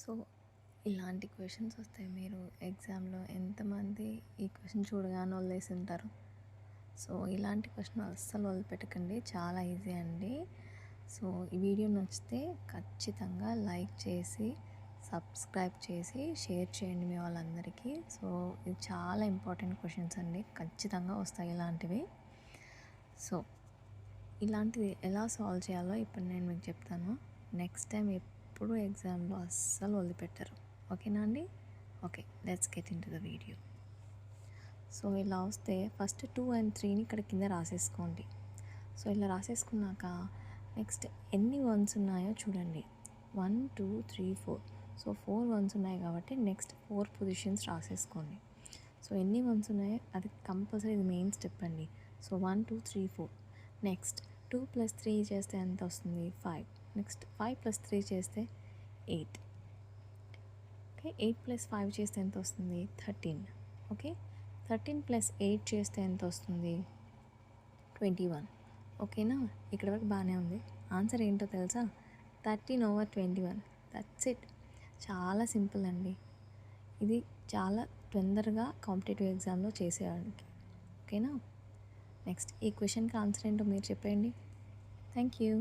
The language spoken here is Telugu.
సో ఇలాంటి క్వశ్చన్స్ వస్తాయి. మీరు ఎగ్జామ్లో ఎంతమంది ఈ క్వశ్చన్ చూడగానే వదిలేసి ఉంటారు. సో ఇలాంటి క్వశ్చన్ అస్సలు వదిలిపెట్టకండి, చాలా ఈజీ అండి. సో ఈ వీడియో నచ్చితే ఖచ్చితంగా లైక్ చేసి సబ్స్క్రైబ్ చేసి షేర్ చేయండి మీ వాళ్ళందరికీ. సో ఇది చాలా ఇంపార్టెంట్ క్వశ్చన్స్ అండి, ఖచ్చితంగా వస్తాయి ఇలాంటివి. సో ఇలాంటిది ఎలా సాల్వ్ చేయాలో ఇప్పుడు నేను మీకు చెప్తాను. నెక్స్ట్ టైం ఎప్పుడు ఎగ్జామ్లో అస్సలు వదిలిపెట్టరు. ఓకేనా అండి? Okay, let's get in to the video. So ఇలా వస్తే ఫస్ట్ 2 and 3ని ఇక్కడ కింద రాసేసుకోండి. సో ఇలా రాసేసుకున్నాక నెక్స్ట్ ఎన్ని వన్స్ ఉన్నాయో చూడండి. 1 2 3 4. సో 4 వన్స్ ఉన్నాయి కాబట్టి నెక్స్ట్ 4 పొజిషన్స్ రాసేసుకోండి. సో ఎన్ని వన్స్ ఉన్నాయో అది కంపల్సరీ, ఇది మెయిన్ స్టెప్ అండి. సో 1 2 3 4. నెక్స్ట్ 2 + 3 చేస్తే ఎంత వస్తుంది? 5. నెక్స్ట్ 5 + 3 చేస్తే 8. ఓకే, 8 + 5 చేస్తే ఎంత వస్తుంది? 13. ఓకే, 13 + 8 చేస్తే ఎంత వస్తుంది? 21. ఓకేనా? ఇక్కడ వరకు బాగానే ఉంది. ఆన్సర్ ఏంటో తెలుసా? 13/21. That's it. చాలా సింపుల్ అండి. ఇది చాలా తొందరగా కాంపిటేటివ్ ఎగ్జామ్లో చేసేయడానికి. ఓకేనా? నెక్స్ట్ ఈ క్వశ్చన్కి ఆన్సర్ ఏంటో మీరు చెప్పండి. Thank you.